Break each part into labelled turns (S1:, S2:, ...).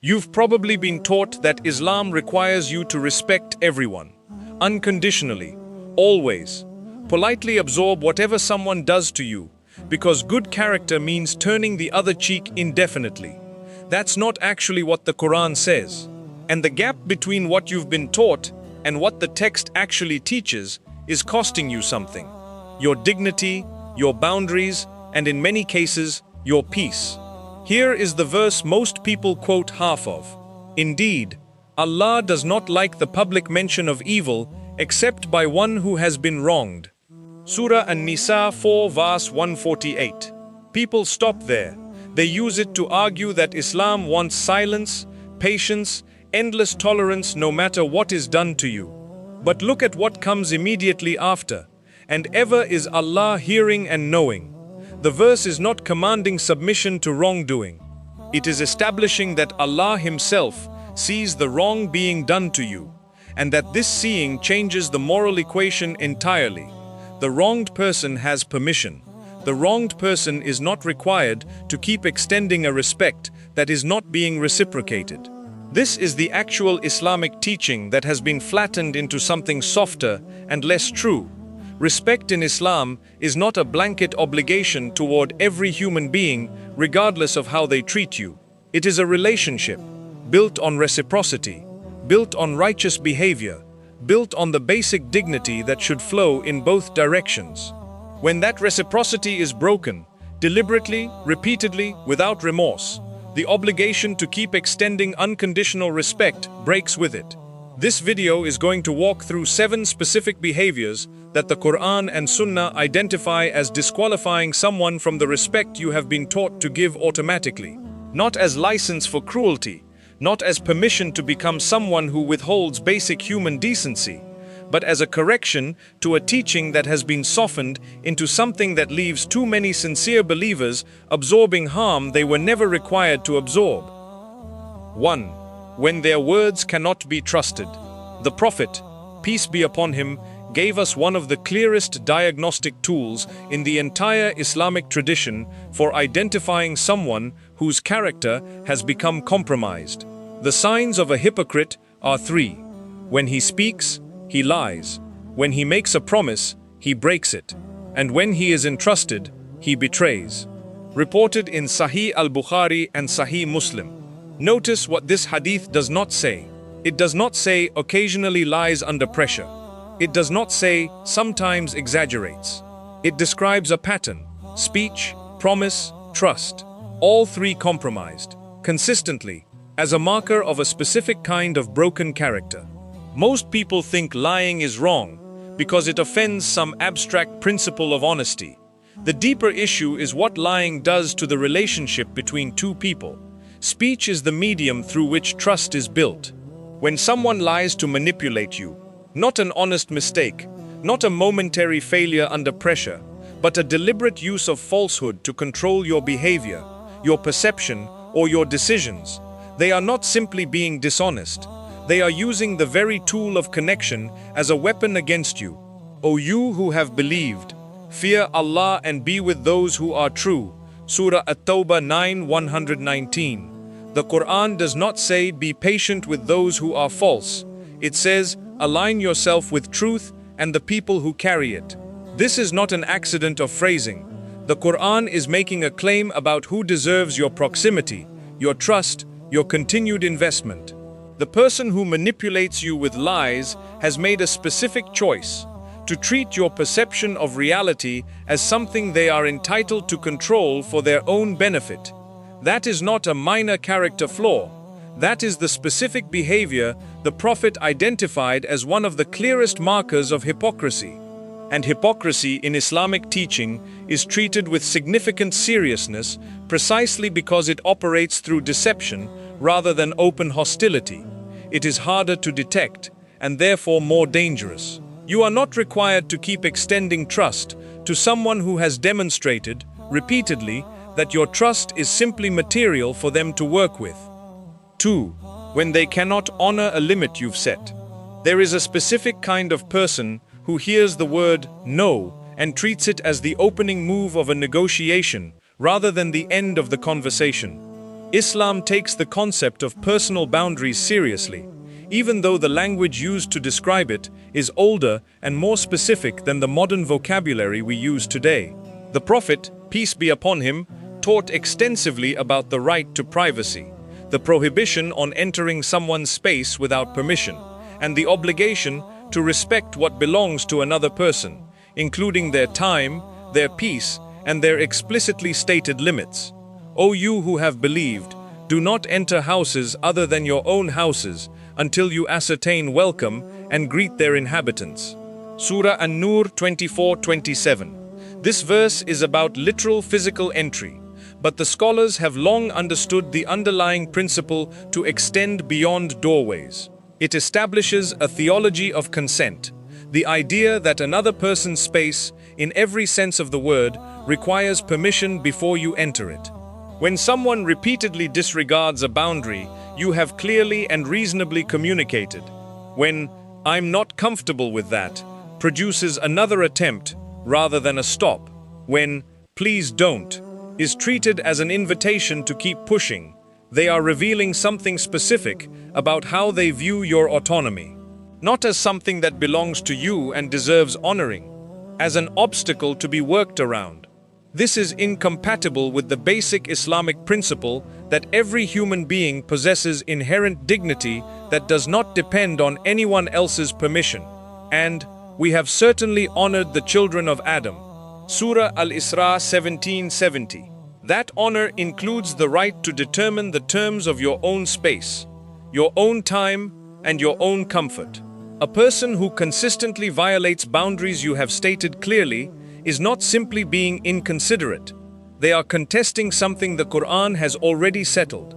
S1: You've probably been taught that Islam requires you to respect everyone, unconditionally, always. Politely absorb whatever someone does to you, because good character means turning the other cheek indefinitely. That's not actually what the Quran says. And the gap between what you've been taught and what the text actually teaches is costing you something. Your dignity, your boundaries, and in many cases, your peace. Here is the verse most people quote half of. Indeed, Allah does not like the public mention of evil except by one who has been wronged. Surah An-Nisa 4 verse 148. People stop there. They use it to argue that Islam wants silence, patience, endless tolerance no matter what is done to you. But look at what comes immediately after. And ever is Allah hearing and knowing. The verse is not commanding submission to wrongdoing. It is establishing that Allah Himself sees the wrong being done to you, and that this seeing changes the moral equation entirely. The wronged person has permission. The wronged person is not required to keep extending a respect that is not being reciprocated. This is the actual Islamic teaching that has been flattened into something softer and less true. Respect in Islam is not a blanket obligation toward every human being, regardless of how they treat you. It is a relationship, built on reciprocity, built on righteous behavior, built on the basic dignity that should flow in both directions. When that reciprocity is broken, deliberately, repeatedly, without remorse, the obligation to keep extending unconditional respect breaks with it. This video is going to walk through 7 specific behaviors that the Quran and Sunnah identify as disqualifying someone from the respect you have been taught to give automatically. Not as license for cruelty, not as permission to become someone who withholds basic human decency, but as a correction to a teaching that has been softened into something that leaves too many sincere believers absorbing harm they were never required to absorb. 1. When their words cannot be trusted. The Prophet, peace be upon him, gave us one of the clearest diagnostic tools in the entire Islamic tradition for identifying someone whose character has become compromised. The signs of a hypocrite are 3. When he speaks, he lies. When he makes a promise, he breaks it. And when he is entrusted, he betrays. Reported in Sahih al-Bukhari and Sahih Muslim. Notice what this hadith does not say. It does not say occasionally lies under pressure. It does not say sometimes exaggerates. It describes a pattern: speech, promise, trust. All 3 compromised, consistently, as a marker of a specific kind of broken character. Most people think lying is wrong because it offends some abstract principle of honesty. The deeper issue is what lying does to the relationship between 2 people. Speech is the medium through which trust is built. When someone lies to manipulate you, not an honest mistake, not a momentary failure under pressure, but a deliberate use of falsehood to control your behavior, your perception, or your decisions, they are not simply being dishonest. They are using the very tool of connection as a weapon against you. O you who have believed, fear Allah and be with those who are true. Surah At-Tawbah 9:119. The Quran does not say be patient with those who are false. It says align yourself with truth and the people who carry it. This is not an accident of phrasing. The Quran is making a claim about who deserves your proximity, your trust, your continued investment. The person who manipulates you with lies has made a specific choice to treat your perception of reality as something they are entitled to control for their own benefit. That is not a minor character flaw. That is the specific behavior the Prophet identified as one of the clearest markers of hypocrisy. And hypocrisy in Islamic teaching is treated with significant seriousness precisely because it operates through deception rather than open hostility. It is harder to detect and therefore more dangerous. You are not required to keep extending trust to someone who has demonstrated, repeatedly, that your trust is simply material for them to work with. 2. When they cannot honor a limit you've set. There is a specific kind of person who hears the word no and treats it as the opening move of a negotiation rather than the end of the conversation. Islam takes the concept of personal boundaries seriously, even though the language used to describe it is older and more specific than the modern vocabulary we use today. The Prophet, peace be upon him, taught extensively about the right to privacy, the prohibition on entering someone's space without permission, and the obligation to respect what belongs to another person, including their time, their peace, and their explicitly stated limits. O you who have believed, do not enter houses other than your own houses until you ascertain welcome and greet their inhabitants. Surah An-Nur 24:27. This verse is about literal physical entry, but the scholars have long understood the underlying principle to extend beyond doorways. It establishes a theology of consent, the idea that another person's space, in every sense of the word, requires permission before you enter it. When someone repeatedly disregards a boundary, you have clearly and reasonably communicated. When "I'm not comfortable with that" produces another attempt rather than a stop. When "please don't" is treated as an invitation to keep pushing, they are revealing something specific about how they view your autonomy. Not as something that belongs to you and deserves honoring, as an obstacle to be worked around. This is incompatible with the basic Islamic principle that every human being possesses inherent dignity that does not depend on anyone else's permission. And we have certainly honored the children of Adam. Surah Al-Isra 17:70. That honor includes the right to determine the terms of your own space, your own time, and your own comfort. A person who consistently violates boundaries you have stated clearly is not simply being inconsiderate. They are contesting something the Quran has already settled.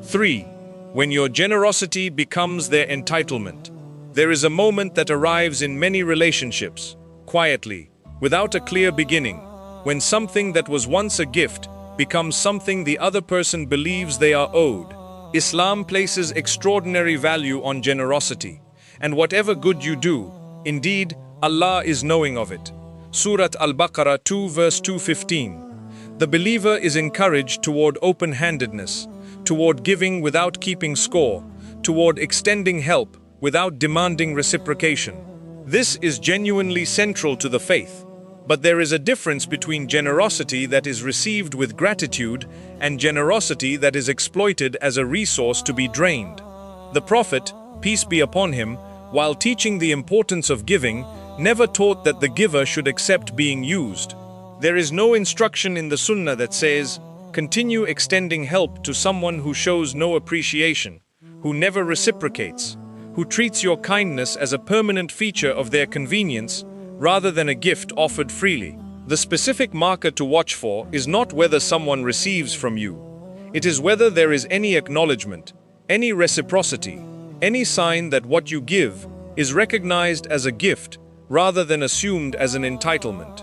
S1: 3. When your generosity becomes their entitlement. There is a moment that arrives in many relationships, quietly, without a clear beginning, when something that was once a gift becomes something the other person believes they are owed. Islam places extraordinary value on generosity, and whatever good you do, indeed, Allah is knowing of it. Surah Al-Baqarah 2 verse 215. The believer is encouraged toward open-handedness, toward giving without keeping score, toward extending help without demanding reciprocation. This is genuinely central to the faith. But there is a difference between generosity that is received with gratitude and generosity that is exploited as a resource to be drained. The Prophet, peace be upon him, while teaching the importance of giving, never taught that the giver should accept being used. There is no instruction in the Sunnah that says, continue extending help to someone who shows no appreciation, who never reciprocates, who treats your kindness as a permanent feature of their convenience rather than a gift offered freely. The specific marker to watch for is not whether someone receives from you. It is whether there is any acknowledgement, any reciprocity, any sign that what you give is recognized as a gift rather than assumed as an entitlement.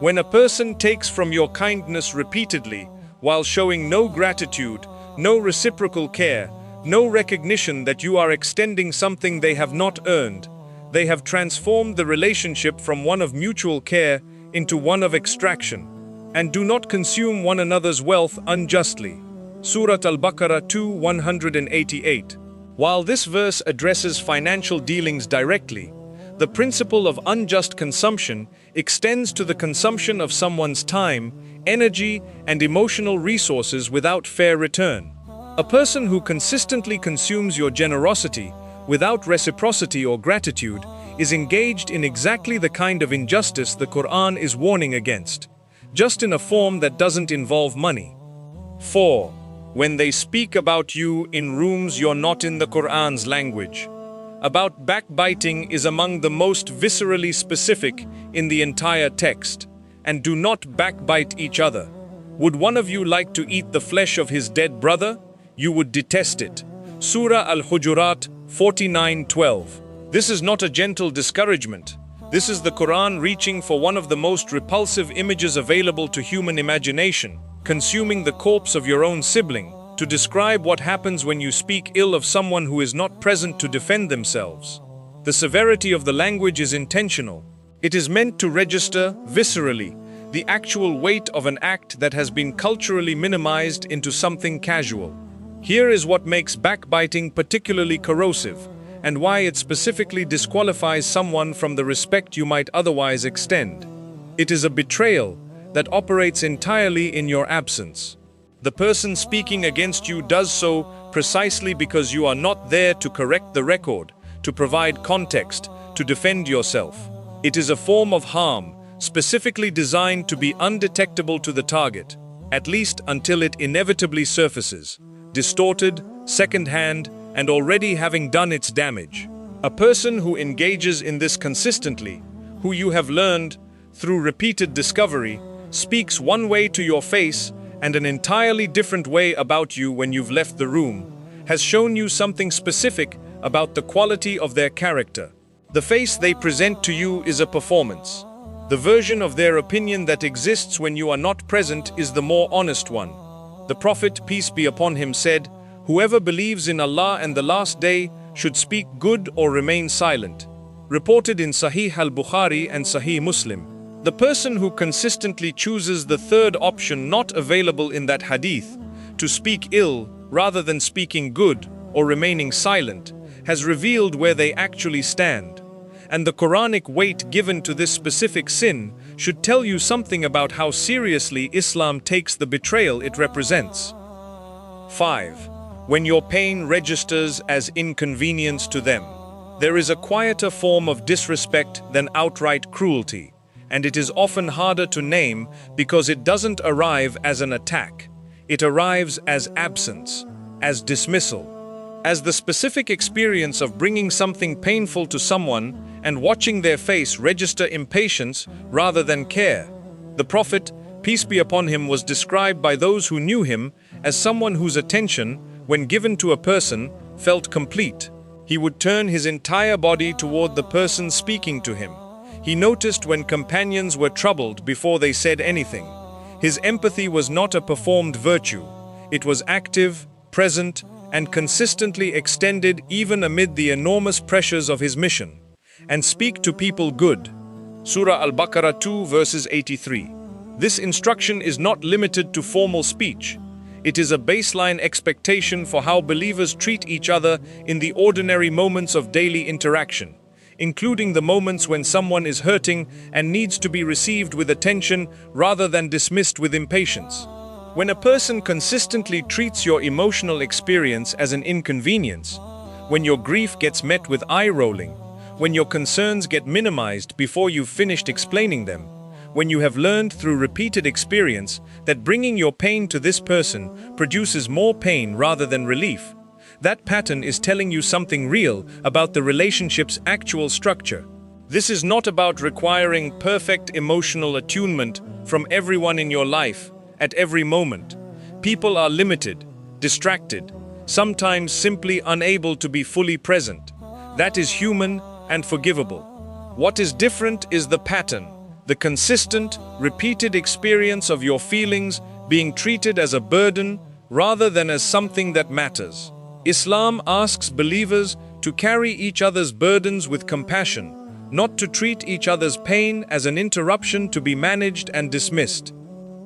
S1: When a person takes from your kindness repeatedly while showing no gratitude, no reciprocal care, no recognition that you are extending something they have not earned, they have transformed the relationship from one of mutual care into one of extraction. And do not consume one another's wealth unjustly. Surah Al-Baqarah 2:188. While this verse addresses financial dealings directly, the principle of unjust consumption extends to the consumption of someone's time, energy, and emotional resources without fair return. A person who consistently consumes your generosity without reciprocity or gratitude is engaged in exactly the kind of injustice the Quran is warning against, just in a form that doesn't involve money. 4. When they speak about you in rooms you're not in the Quran's language. About backbiting is among the most viscerally specific in the entire text, and do not backbite each other. Would one of you like to eat the flesh of his dead brother? You would detest it. Surah Al-Hujurat 49:12. This is not a gentle discouragement. This is the Quran reaching for one of the most repulsive images available to human imagination, consuming the corpse of your own sibling, to describe what happens when you speak ill of someone who is not present to defend themselves. The severity of the language is intentional. It is meant to register, viscerally, the actual weight of an act that has been culturally minimized into something casual. Here is what makes backbiting particularly corrosive, and why it specifically disqualifies someone from the respect you might otherwise extend. It is a betrayal that operates entirely in your absence. The person speaking against you does so precisely because you are not there to correct the record, to provide context, to defend yourself. It is a form of harm, specifically designed to be undetectable to the target, at least until it inevitably surfaces, distorted, second-hand, and already having done its damage. A person who engages in this consistently, who you have learned, through repeated discovery, speaks one way to your face and an entirely different way about you when you've left the room, has shown you something specific about the quality of their character. The face they present to you is a performance. The version of their opinion that exists when you are not present is the more honest one. The Prophet, peace be upon him, said, "Whoever believes in Allah and the last day should speak good or remain silent." Reported in Sahih al-Bukhari and Sahih Muslim. The person who consistently chooses the third option not available in that hadith, to speak ill rather than speaking good or remaining silent, has revealed where they actually stand. And the Quranic weight given to this specific sin should tell you something about how seriously Islam takes the betrayal it represents. 5. When your pain registers as inconvenience to them. There is a quieter form of disrespect than outright cruelty, and it is often harder to name because it doesn't arrive as an attack. It arrives as absence, as dismissal, as the specific experience of bringing something painful to someone and watching their face register impatience rather than care. The Prophet, peace be upon him, was described by those who knew him as someone whose attention, when given to a person, felt complete. He would turn his entire body toward the person speaking to him. He noticed when companions were troubled before they said anything. His empathy was not a performed virtue. It was active, present, and consistently extended even amid the enormous pressures of his mission. And speak to people good. Surah Al-Baqarah 2 verses 83. This instruction is not limited to formal speech. It is a baseline expectation for how believers treat each other in the ordinary moments of daily interaction, including the moments when someone is hurting and needs to be received with attention rather than dismissed with impatience. When a person consistently treats your emotional experience as an inconvenience, when your grief gets met with eye-rolling, when your concerns get minimized before you've finished explaining them, when you have learned through repeated experience that bringing your pain to this person produces more pain rather than relief, that pattern is telling you something real about the relationship's actual structure. This is not about requiring perfect emotional attunement from everyone in your life at every moment. People are limited, distracted, sometimes simply unable to be fully present. That is human and forgivable. What is different is the pattern, the consistent, repeated experience of your feelings being treated as a burden rather than as something that matters. Islam asks believers to carry each other's burdens with compassion, not to treat each other's pain as an interruption to be managed and dismissed.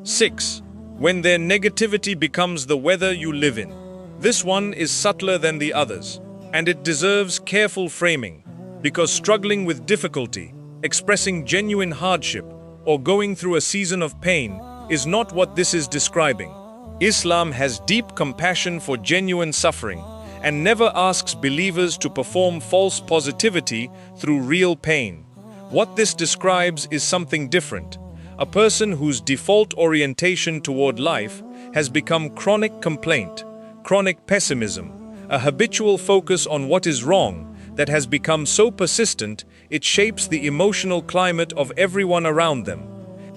S1: 6. When their negativity becomes the weather you live in. This one is subtler than the others, and it deserves careful framing, because struggling with difficulty, expressing genuine hardship, or going through a season of pain is not what this is describing. Islam has deep compassion for genuine suffering and never asks believers to perform false positivity through real pain. What this describes is something different. A person whose default orientation toward life has become chronic complaint, chronic pessimism, a habitual focus on what is wrong that has become so persistent it shapes the emotional climate of everyone around them.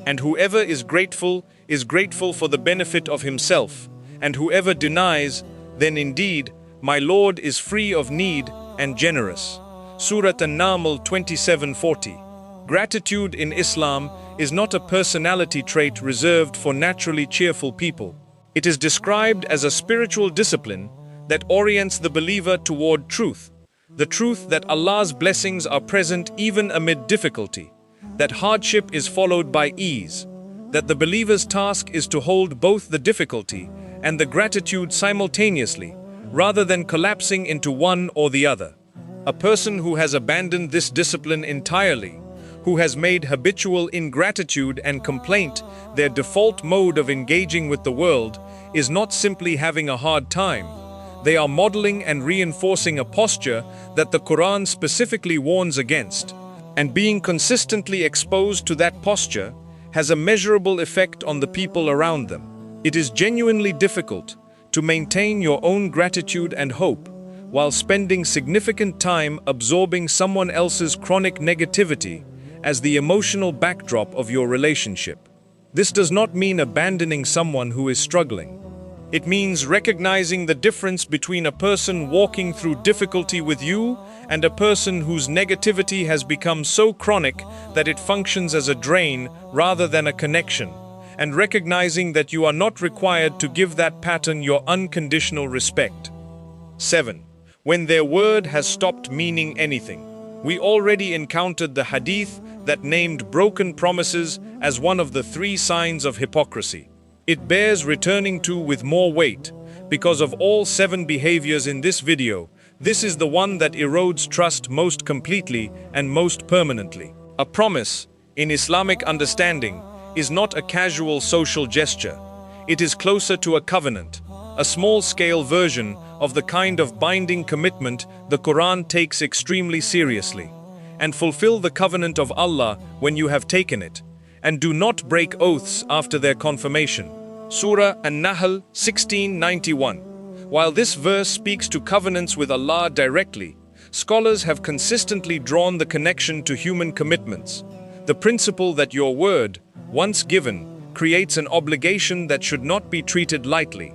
S1: And whoever is grateful for the benefit of himself, and whoever denies, then indeed, my Lord is free of need and generous. Surah An-Naml 27:40. Gratitude in Islam is not a personality trait reserved for naturally cheerful people. It is described as a spiritual discipline that orients the believer toward truth, the truth that Allah's blessings are present even amid difficulty, that hardship is followed by ease, that the believer's task is to hold both the difficulty and the gratitude simultaneously, rather than collapsing into one or the other. A person who has abandoned this discipline entirely, who has made habitual ingratitude and complaint their default mode of engaging with the world, is not simply having a hard time. They are modeling and reinforcing a posture that the Quran specifically warns against. And being consistently exposed to that posture has a measurable effect on the people around them. It is genuinely difficult to maintain your own gratitude and hope while spending significant time absorbing someone else's chronic negativity as the emotional backdrop of your relationship. This does not mean abandoning someone who is struggling. It means recognizing the difference between a person walking through difficulty with you and a person whose negativity has become so chronic that it functions as a drain rather than a connection, and recognizing that you are not required to give that pattern your unconditional respect. 7. When their word has stopped meaning anything. We already encountered the hadith that named broken promises as one of the 3 signs of hypocrisy. It bears returning to with more weight, because of all 7 behaviors in this video, this is the one that erodes trust most completely and most permanently. A promise, in Islamic understanding, is not a casual social gesture. It is closer to a covenant, a small-scale version of the kind of binding commitment the Quran takes extremely seriously. And fulfill the covenant of Allah when you have taken it, and do not break oaths after their confirmation. Surah An-Nahl 1691. While this verse speaks to covenants with Allah directly, scholars have consistently drawn the connection to human commitments. The principle that your word, once given, creates an obligation that should not be treated lightly.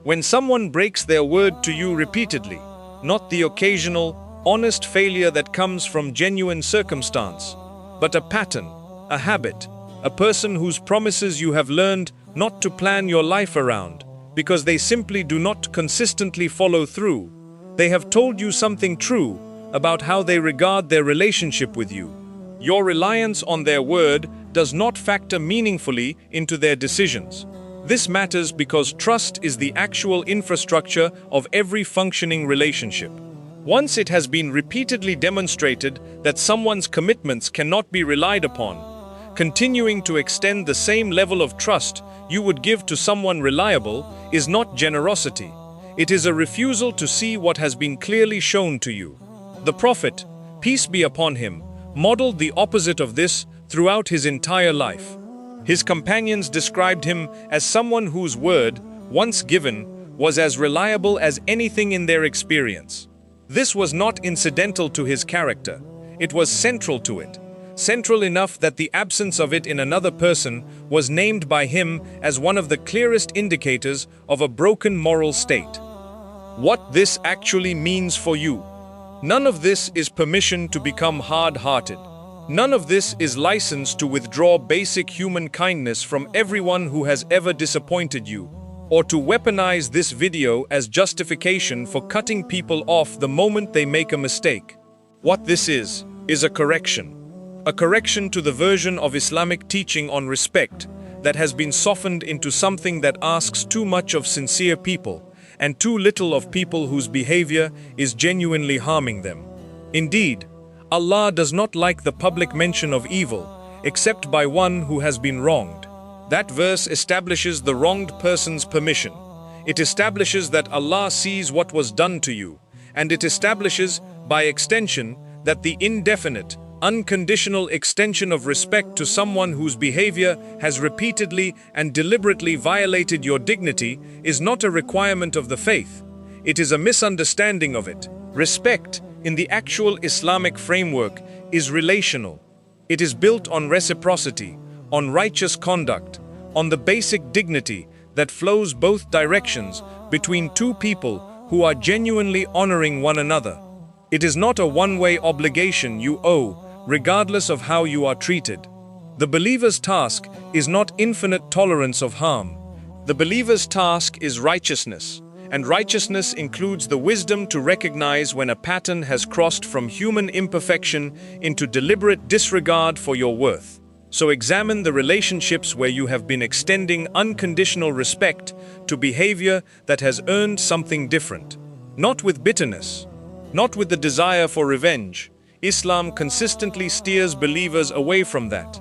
S1: When someone breaks their word to you repeatedly, not the occasional, honest failure that comes from genuine circumstance, but a pattern, a habit, a person whose promises you have learned not to plan your life around, because they simply do not consistently follow through. They have told you something true about how they regard their relationship with you. Your reliance on their word does not factor meaningfully into their decisions. This matters because trust is the actual infrastructure of every functioning relationship. Once it has been repeatedly demonstrated that someone's commitments cannot be relied upon, continuing to extend the same level of trust you would give to someone reliable is not generosity. It is a refusal to see what has been clearly shown to you. The Prophet, peace be upon him, modeled the opposite of this throughout his entire life. His companions described him as someone whose word, once given, was as reliable as anything in their experience. This was not incidental to his character. It was central to it. Central enough that the absence of it in another person was named by him as one of the clearest indicators of a broken moral state. What this actually means for you. None of this is permission to become hard-hearted. None of this is license to withdraw basic human kindness from everyone who has ever disappointed you, or to weaponize this video as justification for cutting people off the moment they make a mistake. What this is a correction. A correction to the version of Islamic teaching on respect that has been softened into something that asks too much of sincere people and too little of people whose behavior is genuinely harming them. Indeed, Allah does not like the public mention of evil except by one who has been wronged. That verse establishes the wronged person's permission. It establishes that Allah sees what was done to you, and it establishes, by extension, that the indefinite, unconditional extension of respect to someone whose behavior has repeatedly and deliberately violated your dignity is not a requirement of the faith. It is a misunderstanding of it. Respect, in the actual Islamic framework, is relational. It is built on reciprocity, on righteous conduct, on the basic dignity that flows both directions between two people who are genuinely honoring one another. It is not a one-way obligation you owe, regardless of how you are treated. The believer's task is not infinite tolerance of harm. The believer's task is righteousness, and righteousness includes the wisdom to recognize when a pattern has crossed from human imperfection into deliberate disregard for your worth. So examine the relationships where you have been extending unconditional respect to behavior that has earned something different. Not with bitterness, not with the desire for revenge. Islam consistently steers believers away from that,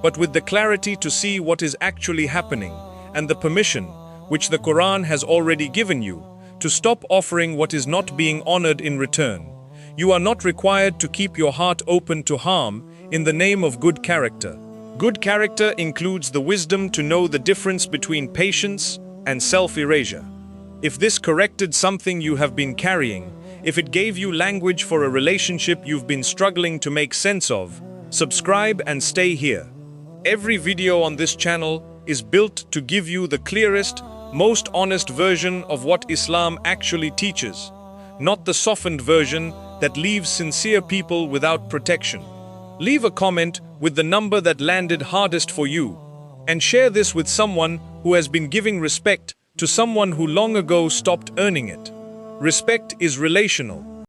S1: but with the clarity to see what is actually happening and the permission, which the Quran has already given you, to stop offering what is not being honored in return. You are not required to keep your heart open to harm in the name of good character. Good character includes the wisdom to know the difference between patience and self-erasure. If this corrected something you have been carrying, if it gave you language for a relationship you've been struggling to make sense of, subscribe and stay here. Every video on this channel is built to give you the clearest, most honest version of what Islam actually teaches, not the softened version that leaves sincere people without protection. Leave a comment with the number that landed hardest for you, and share this with someone who has been giving respect to someone who long ago stopped earning it. Respect is relational.